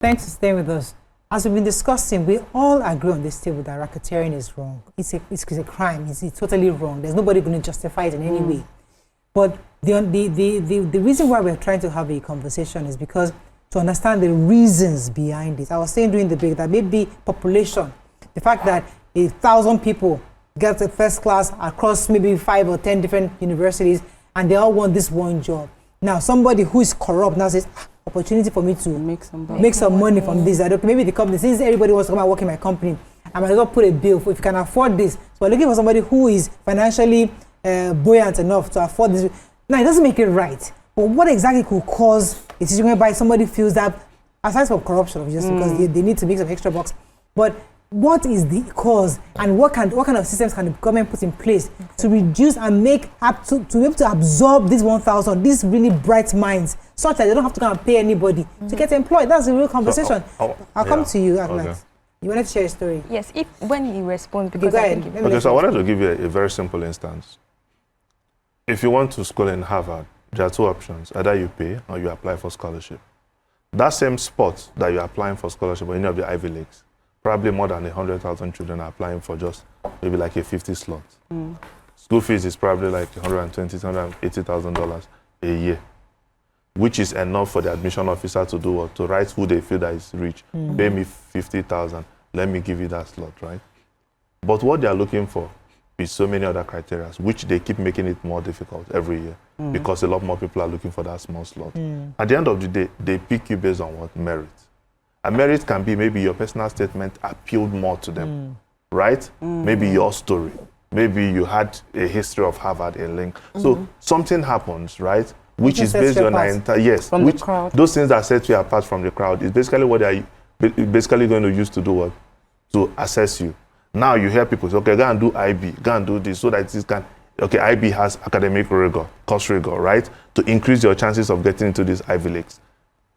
Thanks for staying with us. As we've been discussing, we all agree on this table that racketeering is wrong. It's a crime. It's totally wrong. There's nobody going to justify it in any way. But the reason why we're trying to have a conversation is because to understand the reasons behind it. I was saying during the break that maybe population, the fact that 1,000 people get a first class across maybe 5 or 10 different universities and they all want this one job. Now somebody who is corrupt now says, opportunity for me to make some money from this. That maybe the company, since everybody wants to come and work in my company, I might as well put a bill for if you can afford this. So we're looking for somebody who is financially buoyant enough to afford this. Now it doesn't make it right. But what exactly could cause a situation whereby somebody feels that, aside from corruption, just because they need to make some extra bucks, but what is the cause, and what kind of systems can the government put in place to reduce and make up to be able to absorb these 1,000, these really bright minds, such that they don't have to go and pay anybody to get employed? That's a real conversation. So, I'll come to you, Agnes. Okay. You wanted to share a story? Yes, when he responds, because okay, so I wanted to give you a very simple instance. If you want to school in Harvard, there are two options. Either you pay or you apply for scholarship. That same spot that you're applying for scholarship in any of the Ivy Leagues, probably more than 100,000 children are applying for just maybe like a 50 slot. School fees is probably like $120,000, $180,000 a year, which is enough for the admission officer to do what? To write who they feel that is rich. Pay me 50,000, let me give you that slot, right? But what they are looking for is so many other criteria, which they keep making it more difficult every year because a lot more people are looking for that small slot. At the end of the day, they pick you based on what? Merit. And merit can be maybe your personal statement appealed more to them, right? Maybe your story. Maybe you had a history of Harvard, a link. So something happens, right? Which is based on our entire, from the crowd. Those things that set you apart from the crowd is basically what they are basically going to use to do what? To assess you. Now you hear people say, okay, go and do IB, go and do this, so that this can, okay, IB has academic rigor, course rigor, right? To increase your chances of getting into these Ivy Leagues.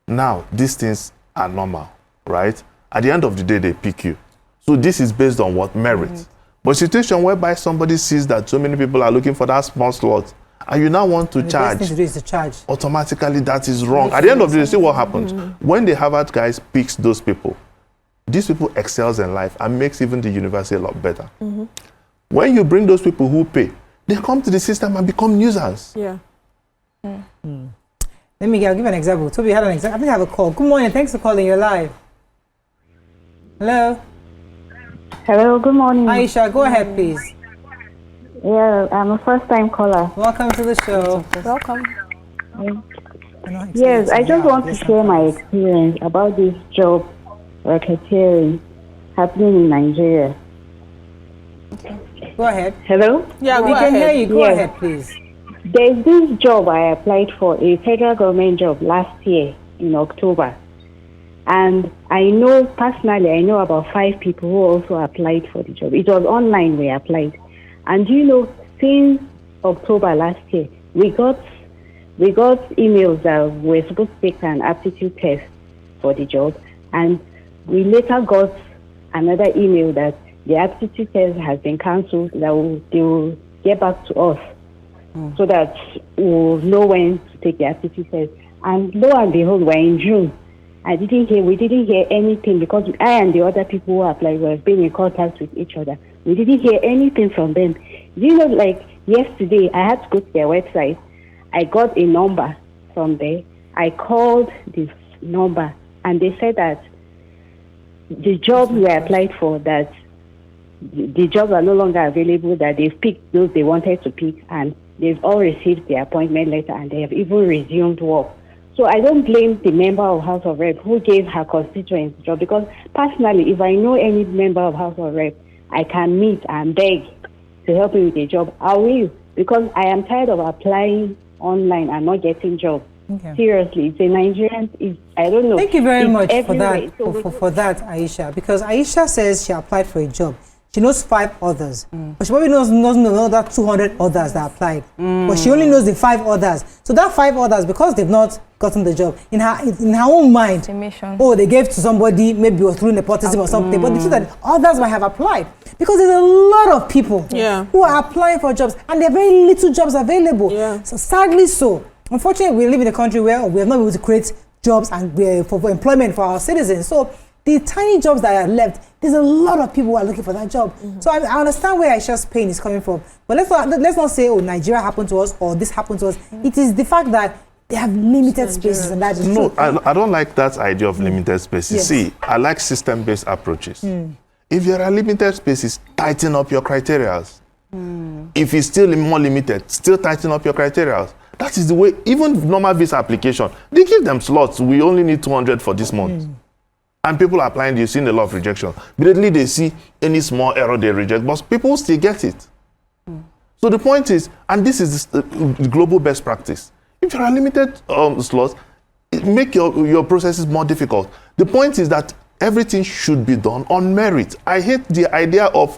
Now, these things are normal, right? At the end of the day, they pick you. So this is based on what? Merit. But a situation whereby somebody sees that so many people are looking for that small slot, and you now want to charge, the best thing to do is to charge. Automatically that is wrong. At the end of the day, see what happens. When the Harvard guys picks those people, these people excels in life and makes even the university a lot better. When you bring those people who pay, they come to the system and become nuisance. Yeah. I'll give you an example. Toby had an example. I think I have a call. Good morning. Thanks for calling. You're live. Hello. Hello. Good morning. Aisha, go ahead, please. Yeah, I'm a first-time caller. Welcome to the show. Welcome. Yes, I just want to share my experience about this job racketeering happening in Nigeria. Go ahead. Hello? Yeah, we can hear you. Go ahead, please. There's this job I applied for, a federal government job last year in October. And I know, personally, I know about 5 people who also applied for the job. It was online we applied. And you know, since October last year, we got emails that we're supposed to take an aptitude test for the job. And we later got another email that the aptitude test has been cancelled, that they will get back to us so that we'll know when to take the aptitude test. And lo and behold, we're in June. We didn't hear anything because I and the other people who applied were being in contact with each other. We didn't hear anything from them. You know, like yesterday, I had to go to their website. I got a number from there. I called this number and they said that the jobs we applied for, that the jobs are no longer available, that they've picked those they wanted to pick, and they've all received their appointment letter and they have even resumed work. So I don't blame the member of House of Rep who gave her constituents the job, because personally, if I know any member of House of Rep, I can meet and beg to help me with a job. I will, because I am tired of applying online and not getting jobs. Okay. Seriously, it's a Nigerian. I don't know. Thank you very much for that, for that, Aisha. Because Aisha says she applied for a job. She knows 5 others, but she probably knows another 200 others that applied. But she only knows the 5 others. So that 5 others, because they've not gotten the job, in her own mind, oh, they gave to somebody, maybe it was through nepotism or something. But the truth that others might have applied, because there's a lot of people who are applying for jobs, and there are very little jobs available. So sadly, unfortunately, we live in a country where we have not been able to create jobs and for employment for our citizens. So the tiny jobs that are left, there's a lot of people who are looking for that job. So I understand where Aisha's pain is coming from. But let's not say, oh, Nigeria happened to us or this happened to us. It is the fact that they have limited spaces, and that is No, true. I don't like that idea of limited spaces. Yes. See, I like system-based approaches. If there are limited spaces, tighten up your criteria. If it's still more limited, still tighten up your criteria. That is the way, even normal visa application, they give them slots. We only need 200 for this month. And people are applying, you've seen a lot of rejection. Immediately they see any small error, they reject, but people still get it. So the point is, and this is the global best practice, if there are limited slots, make your processes more difficult. The point is that everything should be done on merit. I hate the idea of,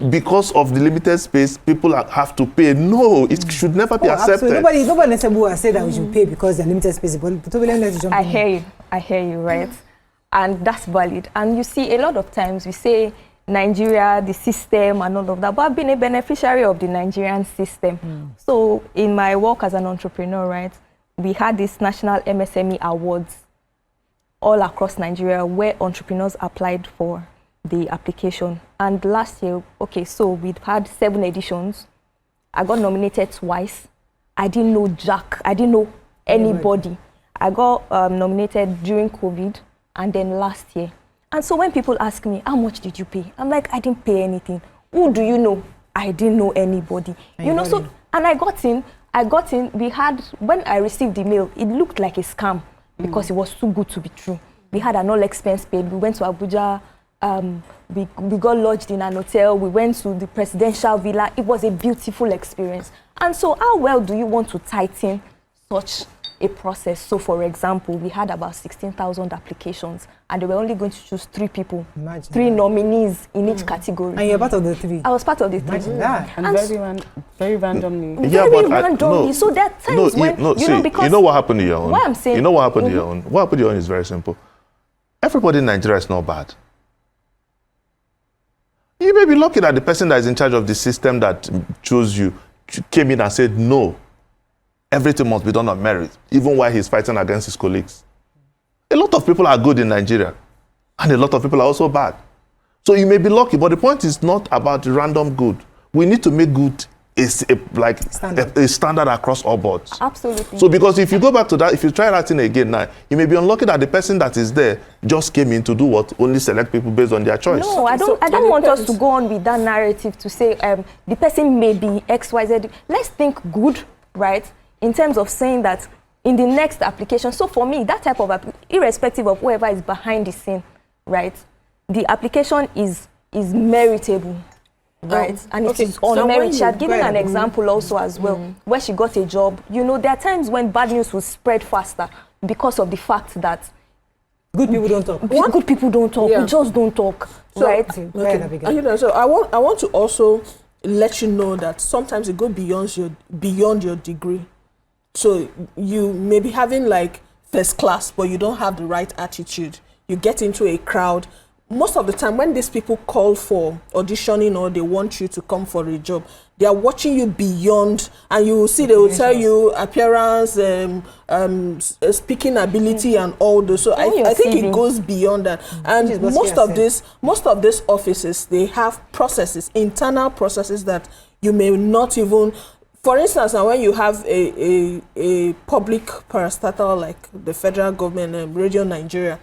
because of the limited space, people have to pay. No, it should never be accepted. Absolutely. Nobody will say that we should pay because they're limited space. But I hear you, right? And that's valid. And you see, a lot of times we say Nigeria, the system and all of that, but I've been a beneficiary of the Nigerian system. So in my work as an entrepreneur, right, we had this National MSME Awards all across Nigeria where entrepreneurs applied for the application. And last year, okay, so we'd had 7 editions. I got nominated twice. I didn't know Jack. I didn't know anybody. I got nominated during COVID and then last year. And so when people ask me, how much did you pay? I'm like, I didn't pay anything. Who do you know? I didn't know anybody. You know, so, and I got in, we had, when I received the mail, it looked like a scam because it was too good to be true. We had an all expense paid. We went to Abuja. We got lodged in an hotel. We went to the presidential villa. It was a beautiful experience. And so how well do you want to tighten such a process? So for example, we had about 16,000 applications and they were only going to choose 3 people. Imagine 3 that. nominees in each category. And you're part of the 3. I was part of the 3. Imagine that. And very randomly. Yeah, Very but randomly. no, So there are times when, see, know, because you know what happened to your own? what I'm saying- You know what happened to your own? What happened to your own is very simple. Everybody in Nigeria is not bad. You may be lucky that the person that is in charge of the system that chose you came in and said, no, everything must be done on merit, even while he's fighting against his colleagues. A lot of people are good in Nigeria, and a lot of people are also bad. So you may be lucky, but the point is not about random good. We need to make good a standard across all boards. Absolutely. So because if you go back to that, if you try that thing again now, you may be unlucky that the person that is there just came in to do what? Only select people based on their choice. No, I don't want us to go on with that narrative to say the person may be XYZ. Let's think good, right? In terms of saying that in the next application. So for me, that type of, irrespective of whoever is behind the scene, right? The application is meritable. Right, and okay, it is on so merit. She had you given go an ahead. example also as well, where she got a job. You know, there are times when bad news will spread faster because of the fact that Good people don't talk. good people don't talk. Yeah. We just don't talk, So- right? Okay, go ahead, Abigail. And you know, so I want to also let you know that sometimes it goes beyond your degree. So you may be having like first class, but you don't have the right attitude. You get into a crowd. Most of the time when these people call for auditioning or they want you to come for a job, they are watching you beyond, and you will see they will tell you appearance, speaking ability and all those. So On your I think CV. it goes beyond that. Which is And what most she has of these offices, they have processes, internal processes that you may not even. For instance, now when you have a public parastatal like the federal government, Radio Nigeria,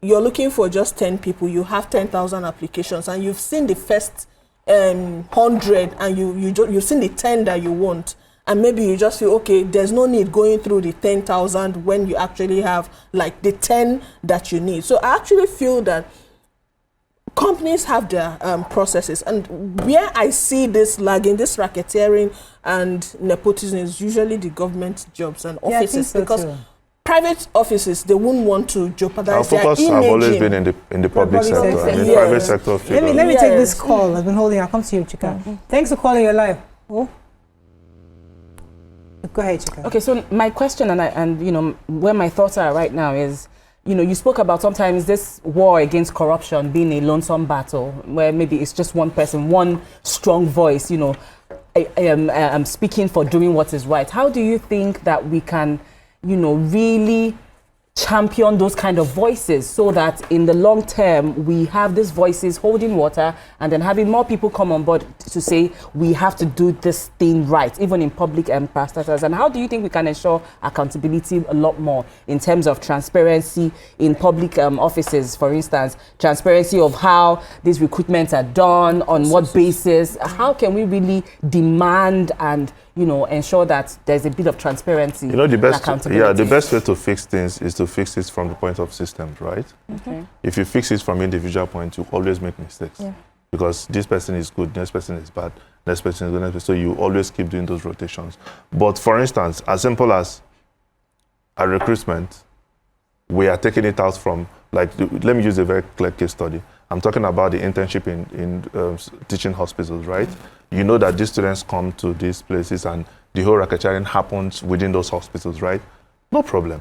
you're looking for just 10 people, you have 10,000 applications, and you've seen the first 100, and you've seen the 10 that you want, and maybe you just feel, okay, there's no need going through the 10,000 when you actually have like the 10 that you need. So I actually feel that companies have their processes, and where I see this lagging, this racketeering and nepotism is usually the government jobs and Yeah, I think offices, so because too. Private offices, they wouldn't want to Our jeopardize their focus image. have always been in the public sector. sector. And the Yes. private sector Let figure. me take this Yes. call. I've been holding. I'll come to you, Chika. Thanks for calling your live. Oh, go ahead, Chika. Okay, so my question and you know where my thoughts are right now is, you know, you spoke about sometimes this war against corruption being a lonesome battle where maybe it's just one person, one strong voice, you know, I'm speaking for doing what is right. How do you think that we can, you know, really champion those kind of voices so that in the long term we have these voices holding water and then having more people come on board to say we have to do this thing right, even in public parastatals? And how do you think we can ensure accountability a lot more in terms of transparency in public offices, for instance, transparency of how these recruitments are done, on what basis? How can we really demand and ensure that there's a bit of transparency the and best, accountability? the best way to fix things is to fix it from the point of systems, right? Okay. If you fix it from individual point, you always make mistakes. Yeah. Because this person is good, next person is bad, next person is good, next person. So you always keep doing those rotations. But for instance, as simple as a recruitment, we are taking it out from, let me use a very clear case study. I'm talking about the internship in teaching hospitals, right? You know that these students come to these places and the whole racketeering happens within those hospitals, right? No problem.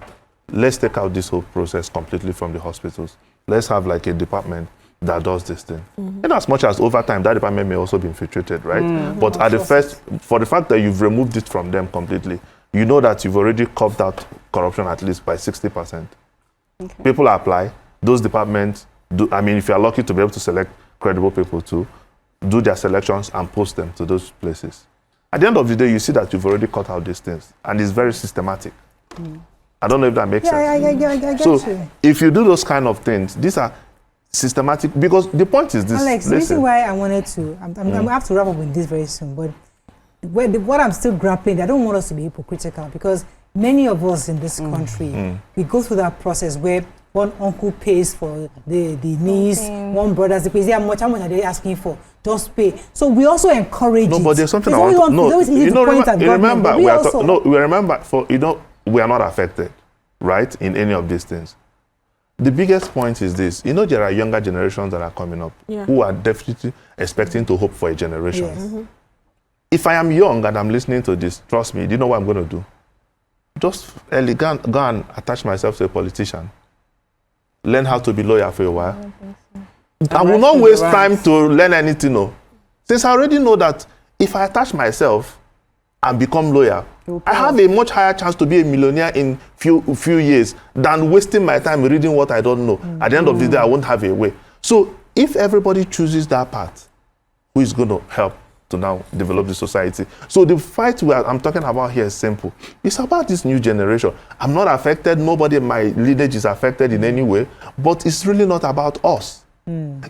Let's take out this whole process completely from the hospitals. Let's have a department that does this thing. In as much as over time, that department may also be infiltrated, right? But at the first, for the fact that you've removed it from them completely, you know that you've already curbed out corruption at least by 60%. Okay. People apply, those departments do, if you're lucky to be able to select credible people to do their selections and post them to those places. At the end of the day, you see that you've already cut out these things, and it's very systematic. I don't know if that makes sense. I get so you. if you do those kind of things, these are systematic, because the point is this. Alex, the reason why I wanted to, I have to wrap up with this very soon, but what I'm still grappling, I don't want us to be hypocritical, because many of us in this country, we go through that process where one uncle pays for the niece, one brother pays. How much are they asking for? Just pay. So we also encourage it. But there's something it's I want to, it's always easy to point at government, we are not affected, right, in any of these things. The biggest point is this. There are younger generations that are coming up who are definitely expecting to hope for a generation. Yes. If I am young and I'm listening to this, trust me, do you know what I'm going to do? Just go and attach myself to a politician. Learn how to be loyal for a while. I will not waste time to learn anything. No. Since I already know that if I attach myself and become loyal, I have a much higher chance to be a millionaire in few years than wasting my time reading what I don't know. At the end of the day, I won't have a way. So if everybody chooses that path, who is going to help to now develop the society? So the fight I'm talking about here is simple. It's about this new generation. I'm not affected. Nobody in my lineage is affected in any way. But it's really not about us.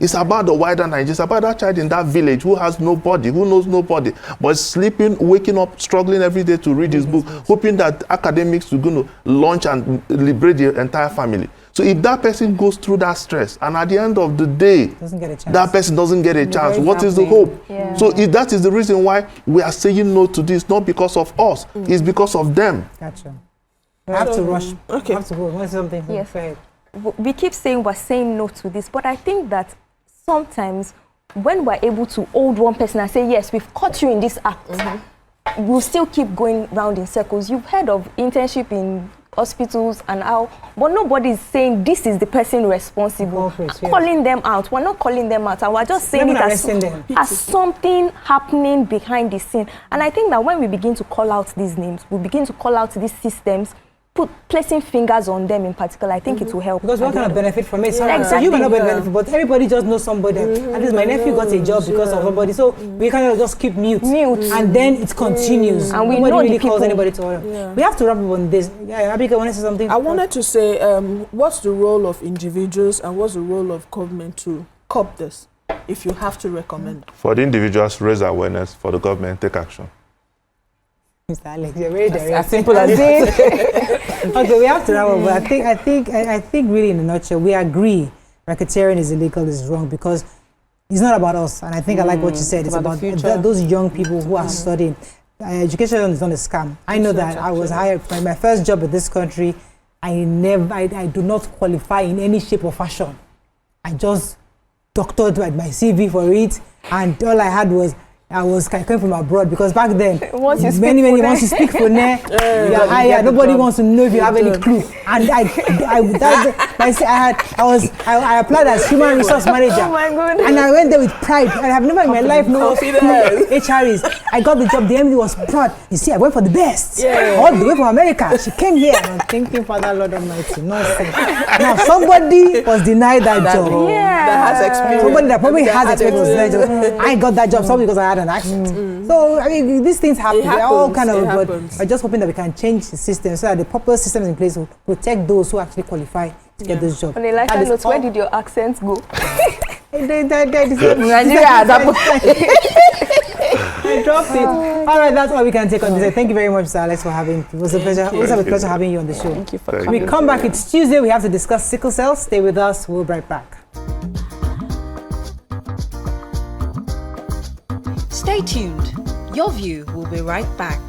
It's about the wider Nigeria. It's about that child in that village who has nobody, who knows nobody, but is sleeping, waking up, struggling every day to read his book, hoping that academics are going to launch and liberate the entire family. So if that person goes through that stress, and at the end of the day, that person doesn't get a chance, what is the hope? Yeah. So if that is the reason why we are saying no to this, not because of us, it's because of them. Gotcha. I have to rush. Okay. I have to go. Want something? Yes. Go ahead. We keep saying we're saying no to this, but I think that sometimes when we're able to hold one person and say, yes, we've caught you in this act, we'll still keep going round in circles. You've heard of internship in hospitals and how, but nobody is saying this is the person responsible. Calling them out. We're not calling them out, and we're just saying it as something happening behind the scene. And I think that when we begin to call out these names, we begin to call out these systems, placing fingers on them in particular, I think it will help. Because what kind of benefit from it? Yeah. So you may not benefit, but everybody just knows somebody. At least my nephew got a job because of somebody. So we kind of just keep mute. And then it continues. And we nobody know really the calls people. anybody to order. We have to wrap up on this. Yeah, Abika, want to say something? I wanted to say, what's the role of individuals and what's the role of government to curb this, if you have to recommend? For the individuals, raise awareness. For the government, take action. Mr. Alex, you're very direct. As simple as it. Okay, we have to wrap up. But I think really in a nutshell, we agree racketeering is illegal, is wrong, because it's not about us. And I think I like what you said. It's about those young people who are studying. Education is not a scam. I know that I was hired for my first job in this country. I do not qualify in any shape or fashion. I just doctored my CV for it, and all I had was I came from abroad because back then, Once you speak many Pune. once you speak Pune, you're higher. Nobody wants to know if you have any clue. And I applied as human resource manager. Oh my goodness. And I went there with pride. And I've never in my life known HRs. I got the job. The MD was proud. You see, I went for the best. All the way from America. She came here. And I'm thinking, Father, Lord Almighty, nonsense. Now, somebody was denied that job. That has experience. Somebody that probably has experience. I got that job solely because I had an accent. So, I mean, these things happen. They're all kind of, but I'm just hoping that we can change the system so that the proper systems in place will protect those who actually qualify to get those jobs. On a lighter note, where did your accents go? Nigeria, I dropped it. All right, that's all we can take on this. Thank you very much, Sir Alex, for having. It was a pleasure. It was a pleasure having you on the show. Thank you for Thank coming. We come back. It's Tuesday. We have to discuss sickle cell. Stay with us. We'll be right back. Stay tuned. Your View will be right back.